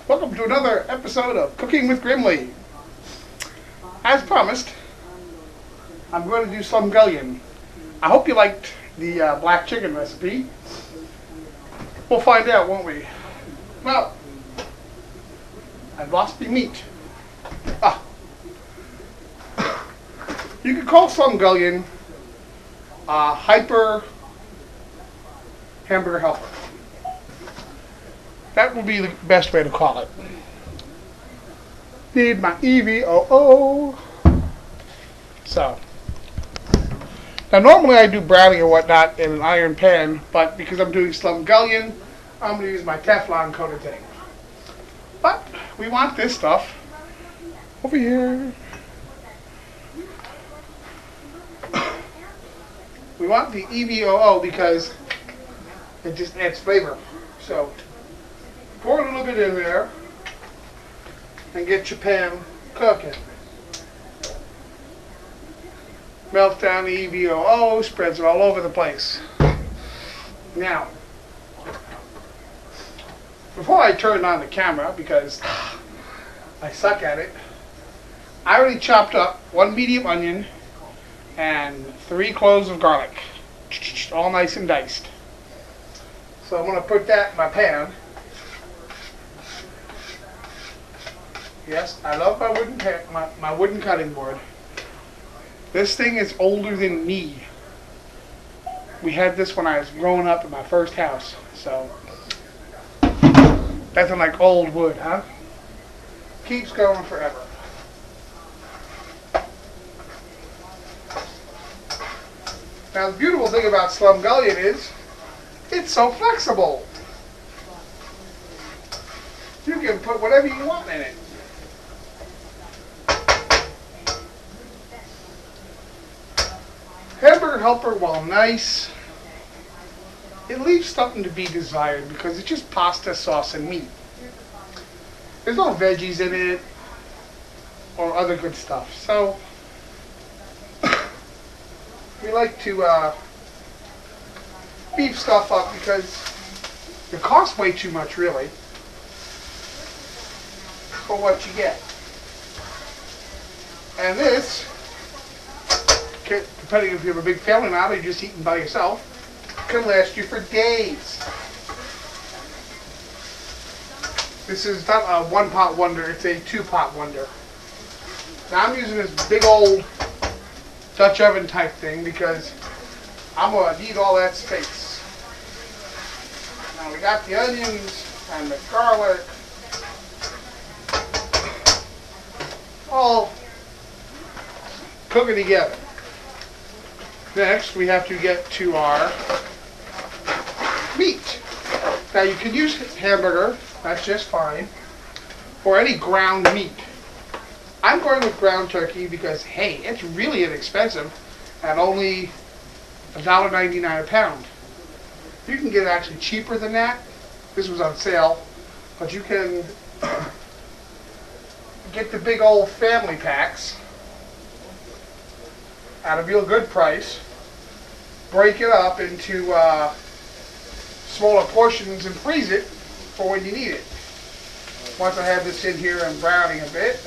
Welcome to another episode of Cooking with Grimli. As promised, I'm going to do Slumgullion. I hope you liked the black chicken recipe. We'll find out, won't we? Well, I've lost the meat. You could call Slumgullion a hyper hamburger helper. That would be the best way to call it. Need my EVOO. So, now normally I do browning or whatnot in an iron pan, but because I'm doing Slumgullion, I'm going to use my Teflon coated thing. But we want this stuff over here. We want the EVOO because it just adds flavor. So, pour a little bit in there and get your pan cooking. Melt down the EVOO, spreads it all over the place. Now, before I turn on the camera, because I suck at it, I already chopped up 1 medium onion and 3 cloves of garlic, all nice and diced. So I'm going to put that in my pan. Yes, I love my wooden my wooden cutting board. This thing is older than me. We had this when I was growing up in my first house. So that's like old wood, huh? Keeps going forever. Now the beautiful thing about Slumgullion is it's so flexible. You can put whatever you want in it. Hamburger helper, while nice, it leaves something to be desired because it's just pasta, sauce, and meat. There's no veggies in it or other good stuff. So we like to beef stuff up because it costs way too much, really, for what you get. And this, depending if you have a big family now or you're just eating by yourself, can last you for days. This is not a 1-pot wonder, it's a 2-pot wonder. Now I'm using this big old Dutch oven type thing because I'm going to need all that space. Now we got the onions and the garlic all cooking together. Next, we have to get to our meat. Now, you can use hamburger, that's just fine, or any ground meat. I'm going with ground turkey because, hey, it's really inexpensive at only $1.99 a pound. You can get it actually cheaper than that. This was on sale, but you can get the big old family packs at a real good price, break it up into smaller portions and freeze it for when you need it. Once I have this in here and browning a bit.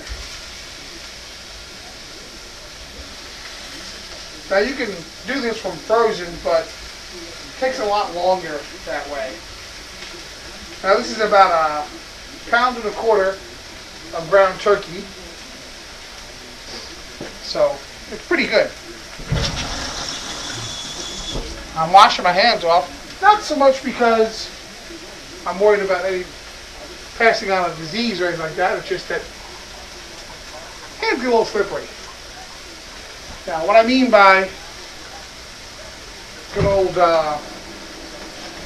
Now you can do this from frozen, but it takes a lot longer that way. Now this is about 1.25 pounds of ground turkey. So it's pretty good. I'm washing my hands off, not so much because I'm worried about any passing on a disease or anything like that. It's just that hands get a little slippery. Now, what I mean by good old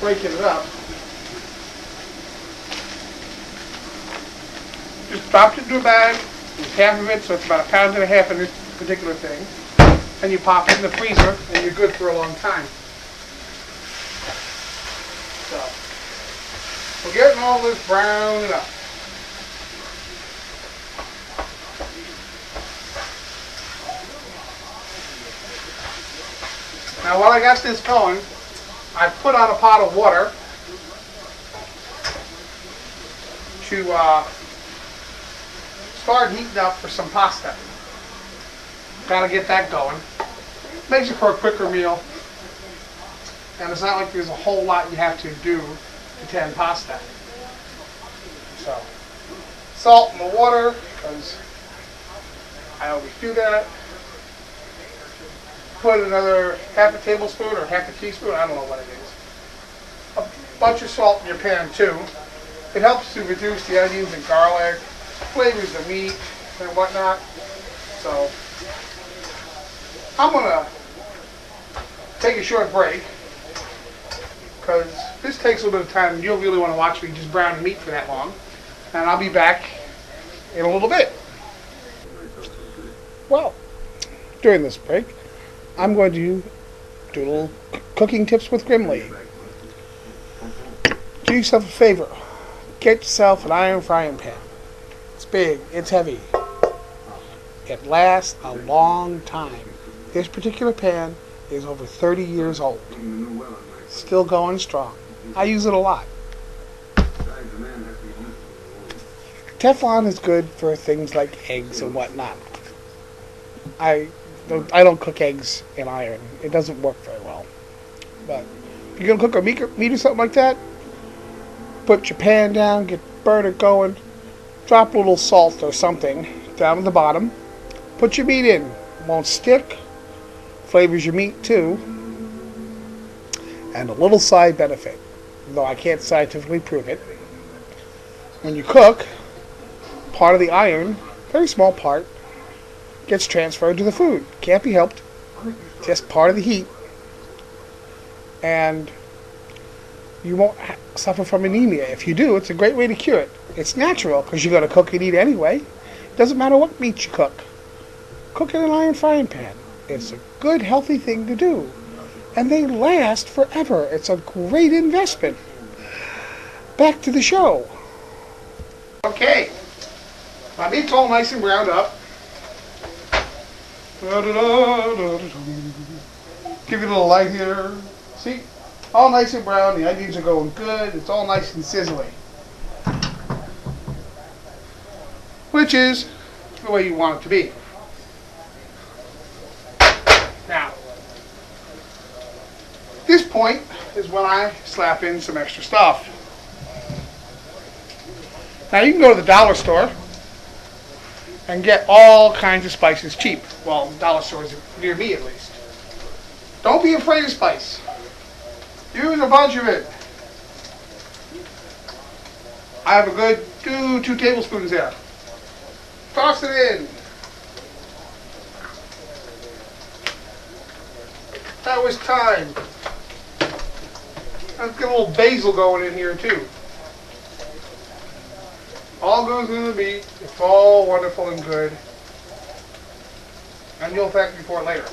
breaking it up, just dropped it into a bag, use half of it, so it's about 1.5 pounds in this particular thing, and you pop it in the freezer, and you're good for a long time. So, we're getting all this browned up. Now while I got this going, I put on a pot of water to start heating up for some pasta. Gotta get that going. Makes it for a quicker meal. And it's not like there's a whole lot you have to do to tan pasta. So, salt in the water, because I always do that. Put another half a tablespoon or half a teaspoon, I don't know what it is. A bunch of salt in your pan too. It helps to reduce the onions and garlic, flavors the meat and whatnot. So, I'm gonna take a short break, because this takes a little bit of time and you don't really want to watch me just brown meat for that long. And I'll be back in a little bit. Well, during this break, I'm going to do a little cooking tips with Grimli. Do yourself a favor. Get yourself an iron frying pan. It's big, it's heavy. It lasts a long time. This particular pan is over 30 years old. Still going strong. I use it a lot. Teflon is good for things like eggs and whatnot. I don't cook eggs in iron. It doesn't work very well. But if you're going to cook a meat or something like that, put your pan down, get burner going, drop a little salt or something down at the bottom, put your meat in. It won't stick. Flavors your meat too. And a little side benefit, though I can't scientifically prove it. When you cook, part of the iron, very small part, gets transferred to the food. Can't be helped. Just part of the heat. And you won't suffer from anemia. If you do, it's a great way to cure it. It's natural, because you're going to cook and eat anyway. It doesn't matter what meat you cook. Cook in an iron frying pan. It's a good, healthy thing to do. And they last forever. It's a great investment. Back to the show. Okay. My meat's all nice and browned up. Give you a little light here. See? All nice and brown. The onions are going good. It's all nice and sizzling. Which is the way you want it to be. Now, this point is when I slap in some extra stuff. Now you can go to the dollar store and get all kinds of spices cheap. Well, dollar stores near me at least. Don't be afraid of spice. Use a bunch of it. I have a good 2 tablespoons there. Toss it in. That was thyme. Let's get a little basil going in here too. All goes in the meat. It's all wonderful and good. And you'll thank me for it later.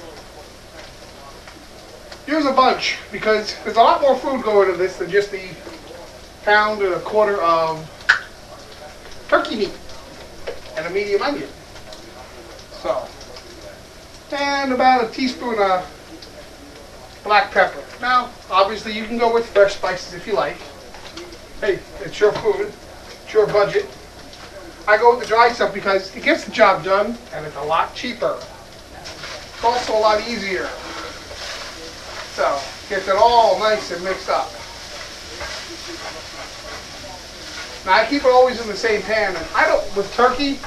Use a bunch, because there's a lot more food going into this than just the pound and a quarter of turkey meat and a medium onion. So, and about a teaspoon of black pepper. Now, obviously you can go with fresh spices if you like. Hey, it's your food, it's your budget. I go with the dry stuff because it gets the job done and it's a lot cheaper. It's also a lot easier. So, gets it all nice and mixed up. Now I keep it always in the same pan, and I don't, with turkey,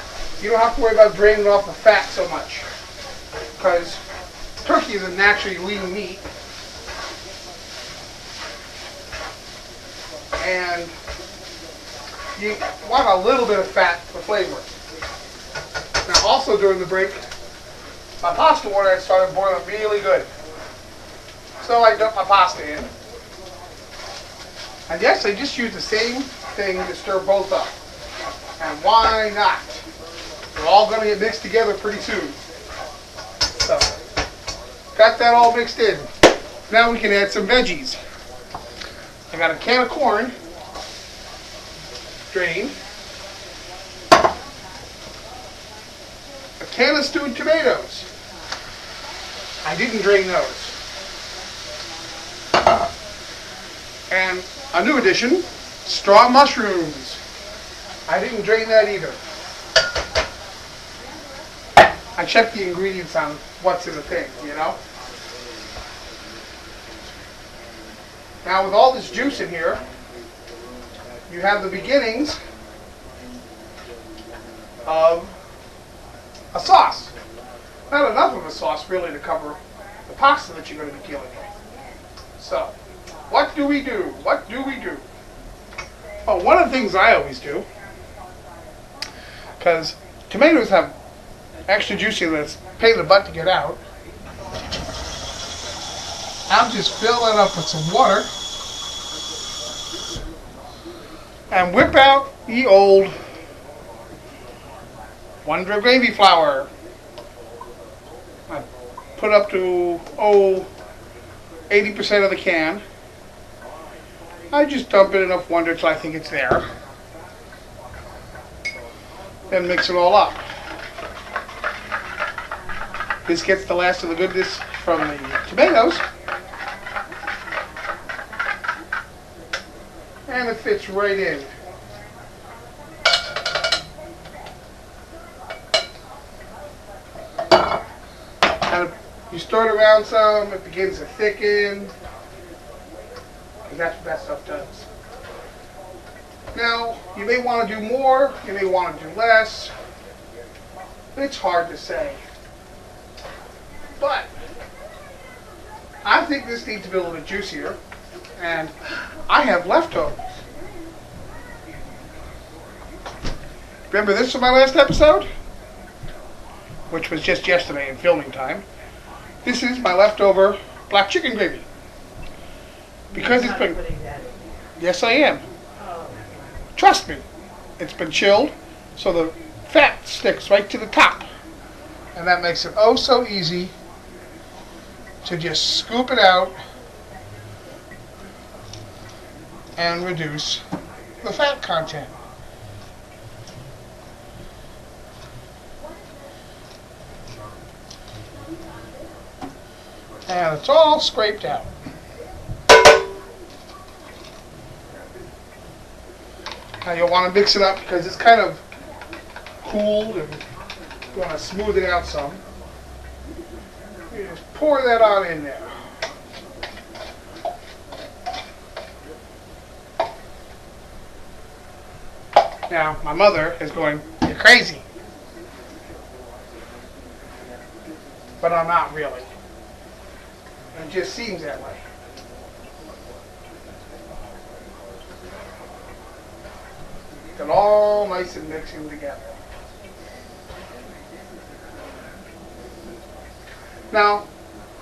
you don't have to worry about draining off the fat so much, because turkey is a naturally lean meat, and you want a little bit of fat for flavor. Now also during the break, my pasta water had started boiling really good. So I dumped my pasta in. And yes, I just used the same thing to stir both up. And why not? They're all going to get mixed together pretty soon. So, got that all mixed in. Now we can add some veggies. I got a can of corn, drained. A can of stewed tomatoes. I didn't drain those. And a new addition, straw mushrooms. I didn't drain that either. I checked the ingredients on what's in the thing, you know? Now with all this juice in here, you have the beginnings of a sauce. Not enough of a sauce really to cover the pasta that you're going to be dealing with. So, what do we do? What do we do? Oh, one of the things I always do, because tomatoes have extra juiciness, pain in the butt to get out, I'll just fill it up with some water and whip out the old wondra gravy flour. I put up to 80% of the can. I just dump it in enough wondra till I think it's there. Then mix it all up. This gets the last of the goodness from the tomatoes. And it fits right in. And you stir it around some, it begins to thicken. And that's what that stuff does. Now, you may want to do more, you may want to do less. It's hard to say. But I think this needs to be a little bit juicier. And I have leftovers. Remember this from my last episode? Which was just yesterday in filming time. This is my leftover black chicken gravy. Because it's been... Yes, I am. Trust me. It's been chilled, so the fat sticks right to the top. And that makes it oh so easy to just scoop it out and reduce the fat content. And it's all scraped out. Now you'll want to mix it up because it's kind of cooled and you want to smooth it out some. You just pour that on in there. Now, my mother is going, "You're crazy." But I'm not really. It just seems that way. Get all nice and mixing together. Now,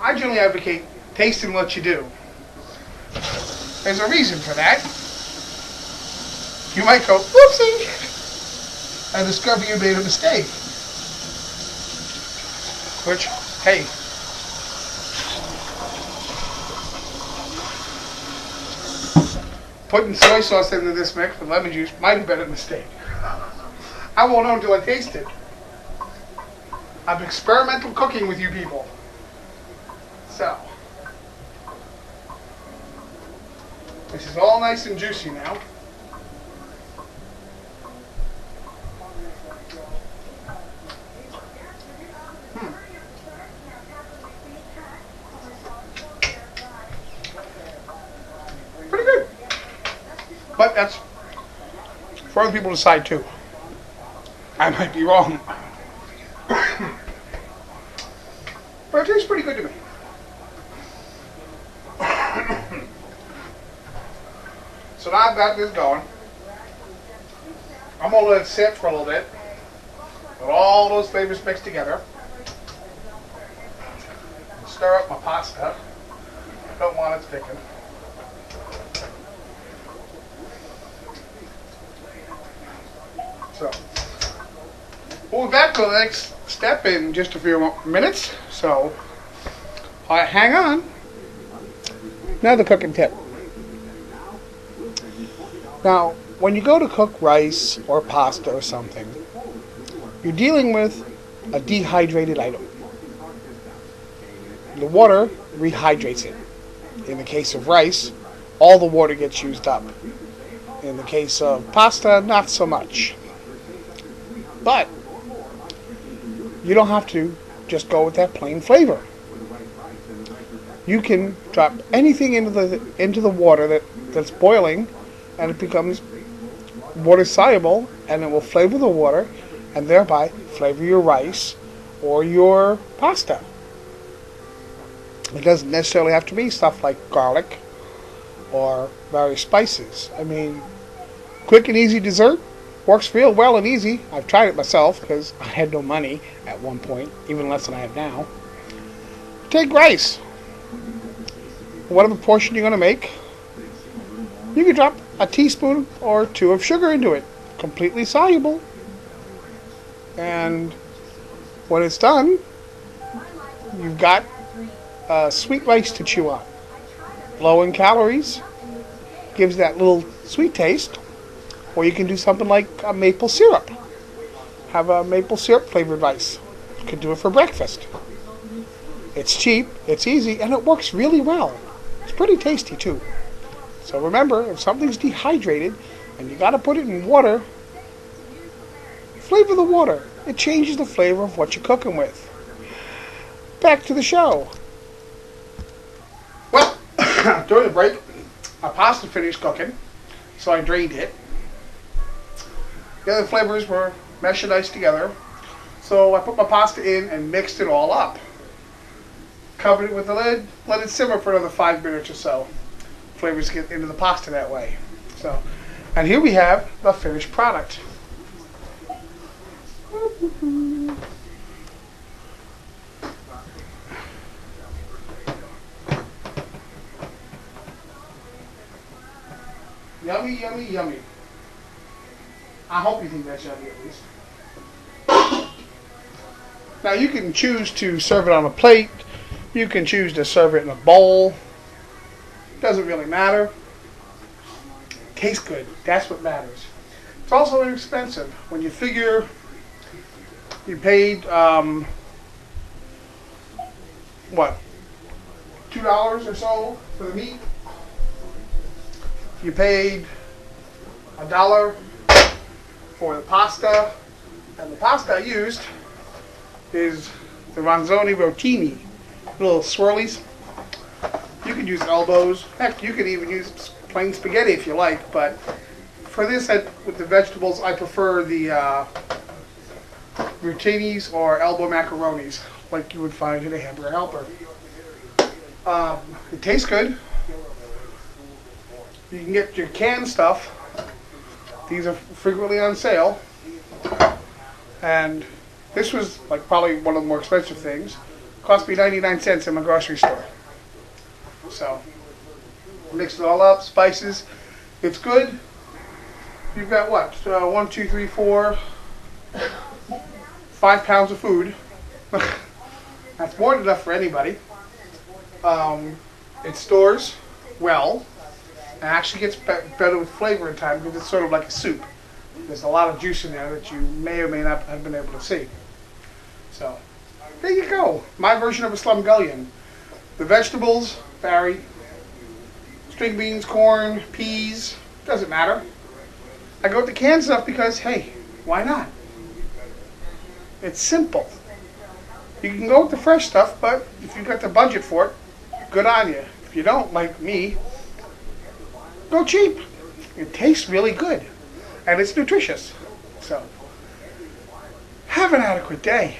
I generally advocate tasting what you do. There's a reason for that. You might go, whoopsie, and discover you made a mistake. Which, hey, putting soy sauce into this mix with lemon juice might have been a mistake. I won't know until I taste it. I'm experimental cooking with you people. So, this is all nice and juicy now. Pretty good. But that's for other people to decide too. I might be wrong. But it tastes pretty good to me. So now I've got this going. I'm going to let it sit for a little bit. Let all those flavors mix together. Stir up my pasta. I don't want it thickened. So, we'll be back to the next step in just a few minutes. So, hang on. Another cooking tip. Now, when you go to cook rice or pasta or something, you're dealing with a dehydrated item. The water rehydrates it. In the case of rice, all the water gets used up. In the case of pasta, not so much. But you don't have to just go with that plain flavor. You can drop anything into the water that's boiling, and it becomes water soluble, and it will flavor the water, and thereby flavor your rice or your pasta. It doesn't necessarily have to be stuff like garlic or various spices. I mean, quick and easy dessert works real well and easy. I've tried it myself because I had no money at one point, even less than I have now. Take rice. Whatever portion you're going to make, you can drop a teaspoon or two of sugar into it. Completely soluble. And when it's done, you've got sweet rice to chew on. Low in calories, gives that little sweet taste. Or you can do something like a maple syrup. Have a maple syrup flavored rice. You can do it for breakfast. It's cheap, it's easy, and it works really well. It's pretty tasty too. So remember, if something's dehydrated and you got to put it in water, flavor the water. It changes the flavor of what you're cooking with. Back to the show. Well, during the break, our pasta finished cooking, so I drained it. The other flavors were meshed nice together, so I put my pasta in and mixed it all up. Covered it with the lid, let it simmer for another 5 minutes or so. Flavors get into the pasta that way. So, and here we have the finished product. Yummy, yummy, yummy. I hope you think that's yummy at least. Now you can choose to serve it on a plate. You can choose to serve it in a bowl. Doesn't really matter. Tastes good. That's what matters. It's also inexpensive. When you figure you paid, what, $2 or so for the meat? You paid $1 for the pasta, and the pasta I used is the Ronzoni Rotini, little swirlies. You could use elbows. Heck, you could even use plain spaghetti if you like, but for this, with the vegetables, I prefer the rotinis or elbow macaronis, like you would find in a hamburger helper. It tastes good. You can get your canned stuff. These are frequently on sale. And this was like probably one of the more expensive things. Cost me 99 cents in my grocery store. So, mix it all up, spices. It's good. You've got what? 1, 2, 3, 4, 5 pounds of food. That's more than enough for anybody. It stores well. It actually gets better with flavor in time because it's sort of like a soup. There's a lot of juice in there that you may or may not have been able to see. So, there you go. My version of a Slumgullion. The vegetables vary. String beans, corn, peas, doesn't matter. I go with the canned stuff because, hey, why not? It's simple. You can go with the fresh stuff, but if you've got the budget for it, good on you. If you don't, like me, go cheap. It tastes really good. And it's nutritious. So, have an adequate day.